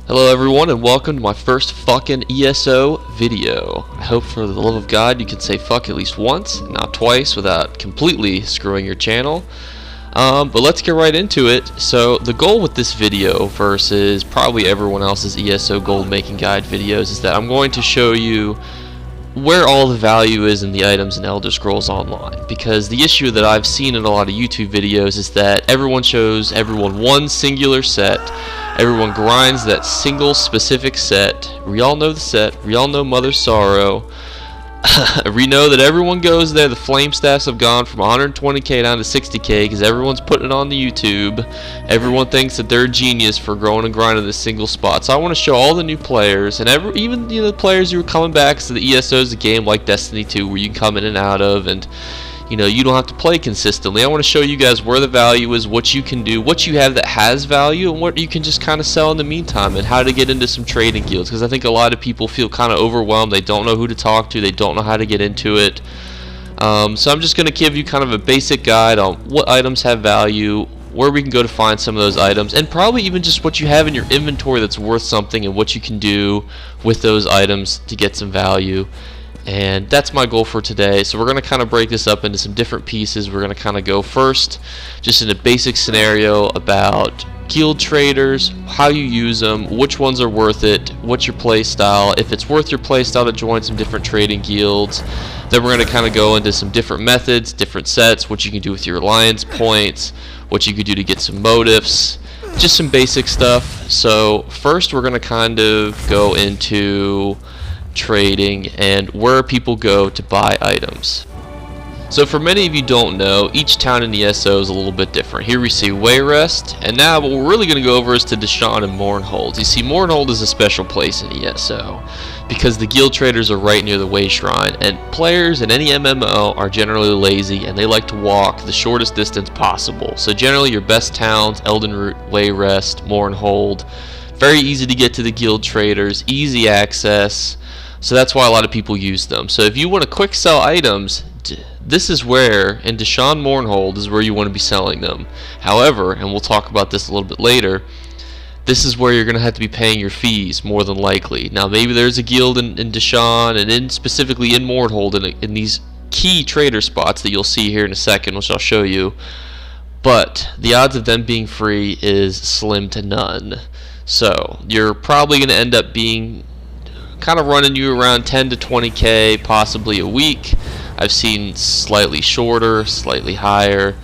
Hello everyone and welcome to my first fucking ESO video. I hope for the love of God you can say fuck at least once, not twice, without completely screwing your channel. But let's get right into it. So the goal with this video versus probably everyone else's ESO Gold making guide videos is that I'm going to show you where all the value is in the items in Elder Scrolls Online, because the issue that I've seen in a lot of YouTube videos is that everyone shows everyone one singular set. Everyone grinds that single specific set. We all know the set. We all know Mother Sorrow. We know that everyone goes there. The flame staffs have gone from 120k down to 60k because everyone's putting it on the YouTube. Everyone thinks that they're a genius for growing and grinding this single spot. So I want to show all the new players and even the players who are coming back. So the ESO is a game like Destiny 2 where you can come in and out of, and you don't have to play consistently. I want to show you guys where the value is, what you can do, what you have that has value, and what you can just kind of sell in the meantime, and how to get into some trading guilds, because I think a lot of people feel kind of overwhelmed. They don't know who to talk to, they don't know how to get into it. So I'm just going to give you kind of a basic guide on what items have value, where we can go to find some of those items, and probably even just what you have in your inventory that's worth something and what you can do with those items to get some value. And that's my goal for today. So we're going to kind of break this up into some different pieces. We're going to kind of go first just in a basic scenario about guild traders, how you use them, which ones are worth it, what's your play style, if it's worth your play style to join some different trading guilds. Then we're going to kind of go into some different methods, different sets, what you can do with your alliance points, what you could do to get some motifs, just some basic stuff. So first we're going to kind of go into trading and where people go to buy items. So for many of you don't know, each town in ESO is a little bit different. Here we see Wayrest, and now what we're really going to go over is to Deshaun and Mournhold. You see, Mournhold is a special place in ESO because the guild traders are right near the Way Shrine, and players in any MMO are generally lazy and they like to walk the shortest distance possible. So generally your best towns, Eldenroot, Wayrest, Mournhold, very easy to get to the guild traders, easy access. So that's why a lot of people use them. So if you want to quick sell items, this is where, in Deshaun Mournhold, is where you want to be selling them. However, and we'll talk about this a little bit later, this is where you're going to have to be paying your fees, more than likely. Now maybe there's a guild in Deshaun, and specifically in Mournhold, in these key trader spots that you'll see here in a second, which I'll show you. But the odds of them being free is slim to none. So you're probably going to end up being kind of running you around 10 to 20k possibly a week. I've seen slightly shorter, slightly higher.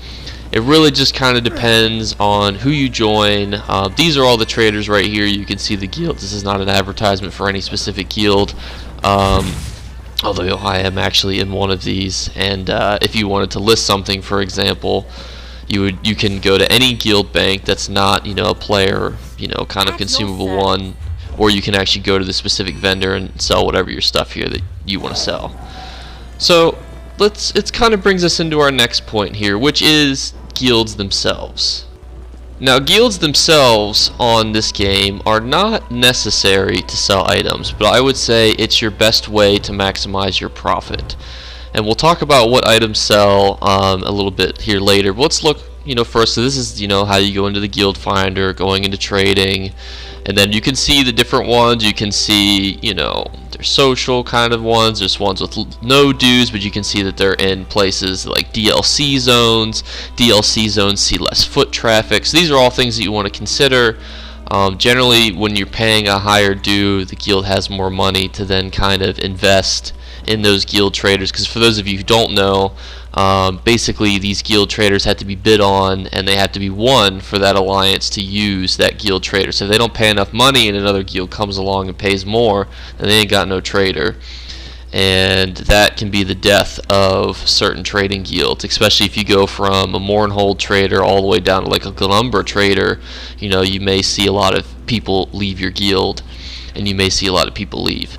It really just kind of depends on who you join. These are all the traders right here. You can see the guilds. This is not an advertisement for any specific guild, although I am actually in one of these, and if you wanted to list something, for example, you can go to any guild bank that's not a player kind of consumable one, or you can actually go to the specific vendor and sell whatever your stuff here that you want to sell. So it kind of brings us into our next point here, which is guilds themselves. Now guilds themselves on this game are not necessary to sell items, but I would say it's your best way to maximize your profit. And we'll talk about what items sell a little bit here later. But let's look first. So this is how you go into the guild finder, going into trading. And then you can see the different ones. You can see, there's social kind of ones. There's ones with no dues, but you can see that they're in places like DLC zones. DLC zones see less foot traffic. So these are all things that you want to consider. Generally, when you're paying a higher due, the guild has more money to then kind of invest in those guild traders, because for those of you who don't know, basically these guild traders have to be bid on and they have to be won for that alliance to use that guild trader. So if they don't pay enough money and another guild comes along and pays more, then they ain't got no trader. And that can be the death of certain trading guilds, especially if you go from a Mournhold trader all the way down to like a Glumbra trader. You may see a lot of people leave your guild, and you may see a lot of people leave.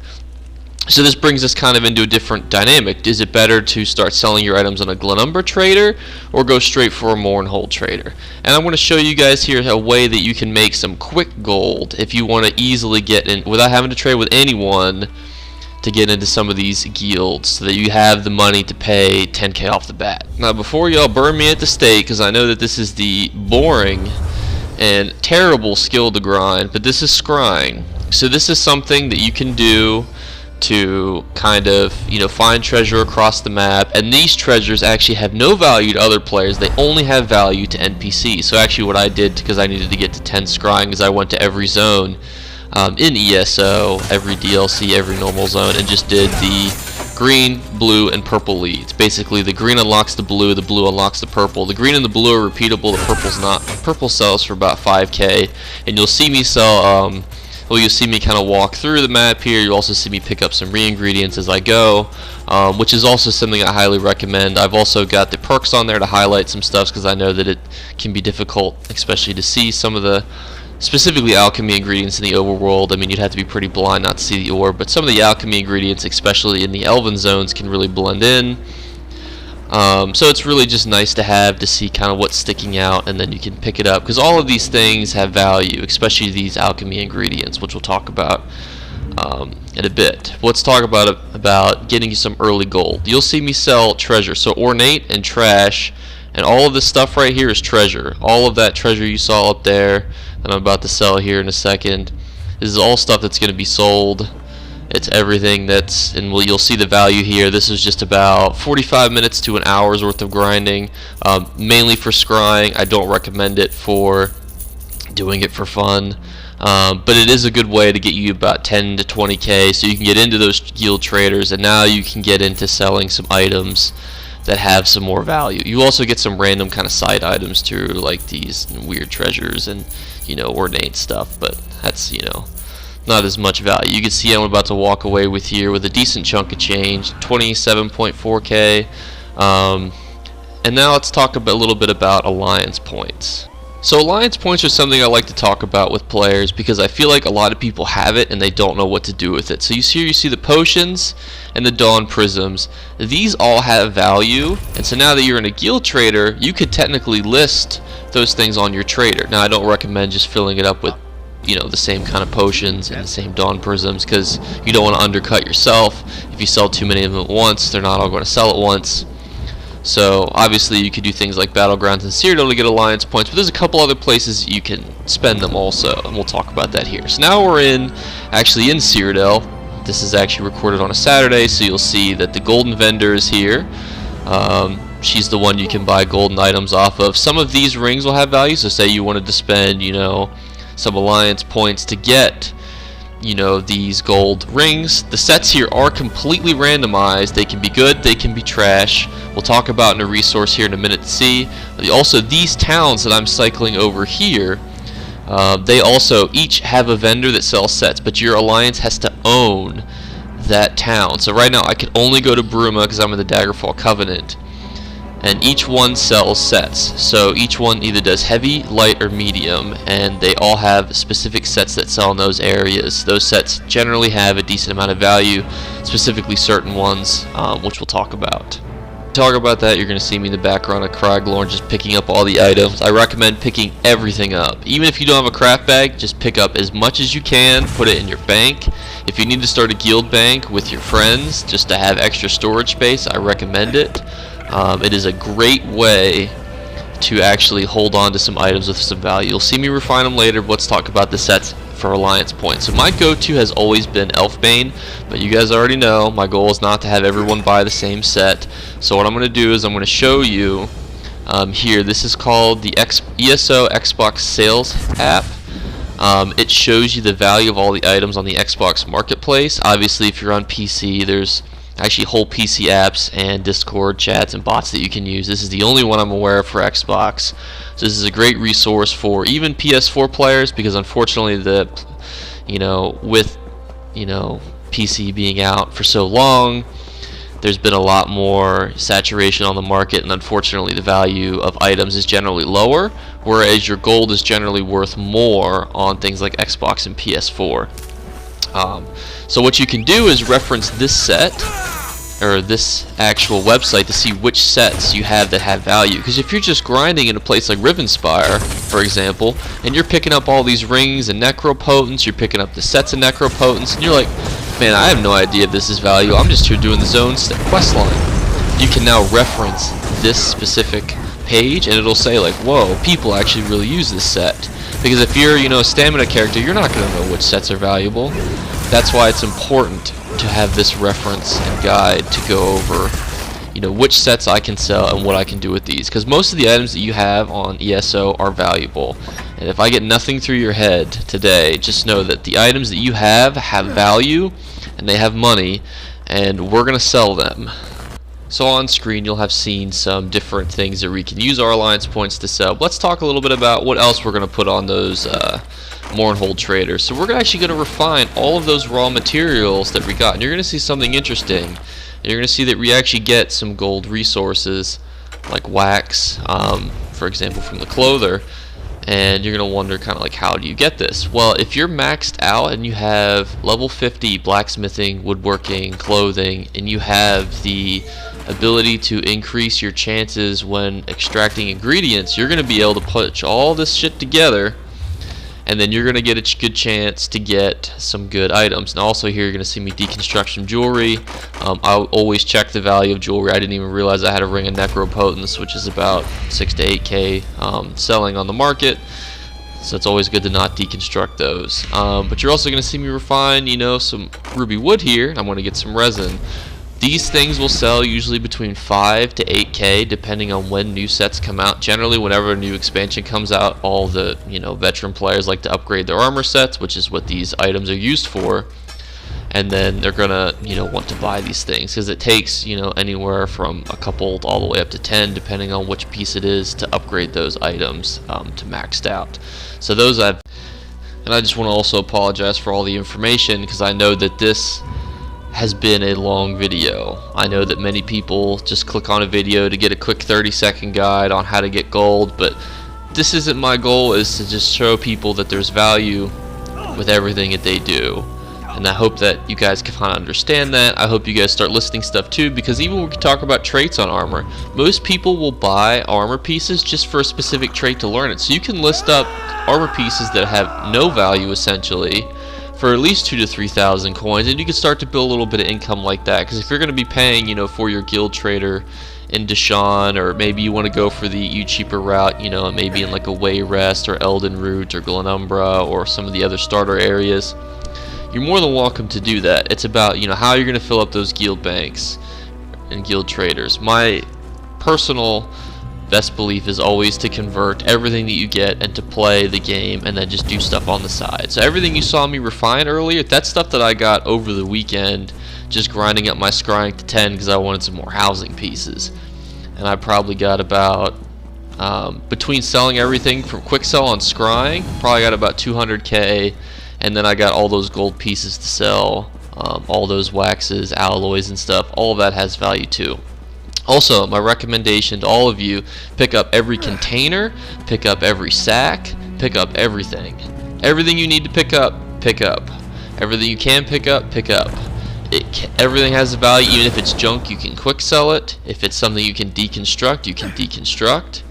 So this brings us kind of into a different dynamic. Is it better to start selling your items on a Glumbra trader or go straight for a Mournhold trader? And I'm going to show you guys here a way that you can make some quick gold if you want to easily get in without having to trade with anyone to get into some of these guilds, so that you have the money to pay 10k off the bat. Now before y'all burn me at the stake, because I know that this is the boring and terrible skill to grind, but this is scrying. So this is something that you can do to kind of, you know, find treasure across the map, and these treasures actually have no value to other players. They only have value to NPCs. So actually what I did, because I needed to get to 10 scrying, is I went to every zone in ESO, every DLC, every normal zone, and just did the green, blue, and purple leads. Basically the green unlocks the blue unlocks the purple. The green and the blue are repeatable, the purple's not. Purple sells for about 5k, and you'll see me sell well, you'll see me kind of walk through the map here. You'll also see me pick up some re-ingredients as I go, which is also something I highly recommend. I've also got the perks on there to highlight some stuff, because I know that it can be difficult, especially to see some of the specifically alchemy ingredients in the overworld. I mean, you'd have to be pretty blind not to see the ore, but some of the alchemy ingredients, especially in the elven zones, can really blend in. So it's really just nice to have to see kind of what's sticking out, and then you can pick it up, because all of these things have value, especially these alchemy ingredients, which we'll talk about in a bit. Let's talk about getting you some early gold. You'll see me sell treasure, so ornate and trash, and all of this stuff right here is treasure. All of that treasure you saw up there that I'm about to sell here in a second, this is all stuff that's going to be sold. It's everything that's, and you'll see the value here. This is just about 45 minutes to an hour's worth of grinding, mainly for scrying. I don't recommend it for doing it for fun, but it is a good way to get you about 10 to 20k, so you can get into those guild traders, and now you can get into selling some items that have some more value. You also get some random kind of side items too, like these weird treasures and, you know, ornate stuff, but that's, you know, not as much value. You can see I'm about to walk away with here with a decent chunk of change, 27.4k. And now let's talk a little bit about alliance points. So alliance points are something I like to talk about with players, because I feel like a lot of people have it and they don't know what to do with it. So you see the potions and the dawn prisms. These all have value, and so now that you're in a guild trader, you could technically list those things on your trader. Now I don't recommend just filling it up with, you know, the same kind of potions and the same dawn prisms, because you don't want to undercut yourself. If you sell too many of them at once, they're not all going to sell at once. So obviously you could do things like battlegrounds and Cyrodiil to get alliance points, but there's a couple other places you can spend them also, and we'll talk about that here. So now we're actually in Cyrodiil. This is actually recorded on a Saturday, so you'll see that the golden vendor is here. She's the one you can buy golden items off of. Some of these rings will have value, so say you wanted to spend, you know, some alliance points to get, you know, these gold rings. The sets here are completely randomized. They can be good, they can be trash. We'll talk about in a resource here in a minute to see. Also, these towns that I'm cycling over here, they also each have a vendor that sells sets, but your alliance has to own that town. So right now I can only go to Bruma because I'm in the Daggerfall Covenant, and each one sells sets. So each one either does heavy, light, or medium, and they all have specific sets that sell in those areas. Those sets generally have a decent amount of value, specifically certain ones, which we'll talk about. Talk about that, you're going to see me in the background of Craglorn just picking up all the items. I recommend picking everything up. Even if you don't have a craft bag, just pick up as much as you can, put it in your bank. If you need to start a guild bank with your friends just to have extra storage space, I recommend it. It is a great way to actually hold on to some items with some value. You'll see me refine them later, but let's talk about the sets for alliance points. So my go-to has always been Elfbane, but you guys already know my goal is not to have everyone buy the same set. So what I'm going to do is I'm going to show you here. This is called the ESO Xbox Sales App. It shows you the value of all the items on the Xbox Marketplace. Obviously, if you're on PC, there's actually whole PC apps and Discord chats and bots that you can use. This is the only one I'm aware of for Xbox. So this is a great resource for even PS4 players, because unfortunately with PC being out for so long, there's been a lot more saturation on the market, and unfortunately the value of items is generally lower, whereas your gold is generally worth more on things like Xbox and PS4. So what you can do is reference this set, or this actual website, to see which sets you have that have value. Because if you're just grinding in a place like Rivenspire, for example, and you're picking up all these rings and necropotents, you're picking up the sets of necropotents, and you're like, man, I have no idea if this is value, I'm just here doing the zone quest line. You can now reference this specific page, and it'll say like, whoa, people actually really use this set. Because if you're, a stamina character, you're not going to know which sets are valuable. That's why it's important to have this reference and guide to go over, which sets I can sell and what I can do with these. Because most of the items that you have on ESO are valuable. And if I get nothing through your head today, just know that the items that you have value and they have money, and we're going to sell them. So on screen you'll have seen some different things that we can use our alliance points to sell. Let's talk a little bit about what else we're going to put on those Mournhold traders. So we're actually going to refine all of those raw materials that we got, and you're going to see something interesting. You're going to see that we actually get some gold resources like wax, for example, from the clother. And you're going to wonder kind of like, how do you get this? Well, if you're maxed out and you have level 50 blacksmithing, woodworking, clothing, and you have the ability to increase your chances when extracting ingredients, you're going to be able to put all this shit together, and then you're going to get a good chance to get some good items. And also here you're going to see me deconstruct some jewelry. I always check the value of jewelry. I didn't even realize I had a ring of necropotence, which is about 6 to 8k selling on the market. So it's always good to not deconstruct those. But you're also going to see me refine, some ruby wood here. I'm going to get some resin. These things will sell usually between 5 to 8k depending on when new sets come out. Generally, whenever a new expansion comes out, all the veteran players like to upgrade their armor sets, which is what these items are used for. And then they're gonna want to buy these things because it takes anywhere from a couple all the way up to 10 depending on which piece it is to upgrade those items to maxed out. So those and I just want to also apologize for all the information because I know that this has been a long video. I know that many people just click on a video to get a quick 30-second guide on how to get gold, but this isn't my goal. Is to just show people that there's value with everything that they do. And I hope that you guys can kind of understand that. I hope you guys start listing stuff too, because even when we talk about traits on armor, most people will buy armor pieces just for a specific trait to learn it. So you can list up armor pieces that have no value essentially for at least 2,000 to 3,000 coins, and you can start to build a little bit of income like that. Because if you're going to be paying, for your guild trader in Deshawn, or maybe you want to go for the cheaper route, maybe in like a Wayrest or Elden Root or Glenumbra or some of the other starter areas, you're more than welcome to do that. It's about how you're going to fill up those guild banks and guild traders. My personal best belief is always to convert everything that you get and to play the game and then just do stuff on the side. So everything you saw me refine earlier, that's stuff that I got over the weekend just grinding up my scrying to 10 because I wanted some more housing pieces. And I probably got about between selling everything from quick sell on scrying, probably got about 200k, and then I got all those gold pieces to sell, all those waxes, alloys and stuff. All of that has value too. Also, my recommendation to all of you, pick up every container, pick up every sack, pick up everything. Everything you need to pick up, pick up. Everything you can pick up, pick up. Everything has a value. Even if it's junk, you can quick sell it. If it's something you can deconstruct, you can deconstruct.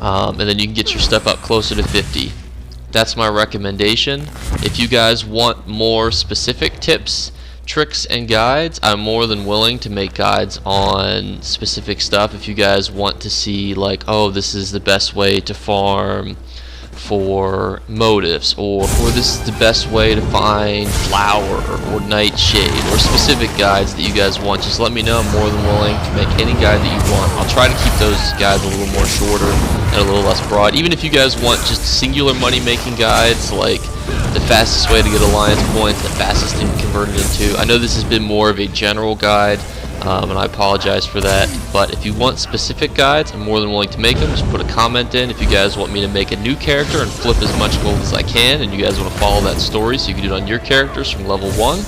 And then you can get your stuff up closer to 50. That's my recommendation. If you guys want more specific tips, tricks and guides, I'm more than willing to make guides on specific stuff. If you guys want to see like, oh, this is the best way to farm for motifs, or this is the best way to find flour or nightshade, or specific guides that you guys want, just let me know. I'm more than willing to make any guide that you want. I'll try to keep those guides a little more shorter and a little less broad. Even if you guys want just singular money making guides, like the fastest way to get alliance points, the fastest thing to convert it into. I know this has been more of a general guide, and I apologize for that, but if you want specific guides, I'm more than willing to make them. Just put a comment in if you guys want me to make a new character and flip as much gold as I can, and you guys want to follow that story so you can do it on your characters from level 1,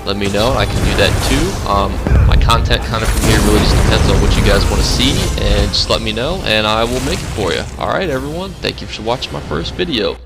let me know and I can do that too. My content kind of from here really just depends on what you guys want to see, and just let me know and I will make it for you. Alright everyone, thank you for watching my first video.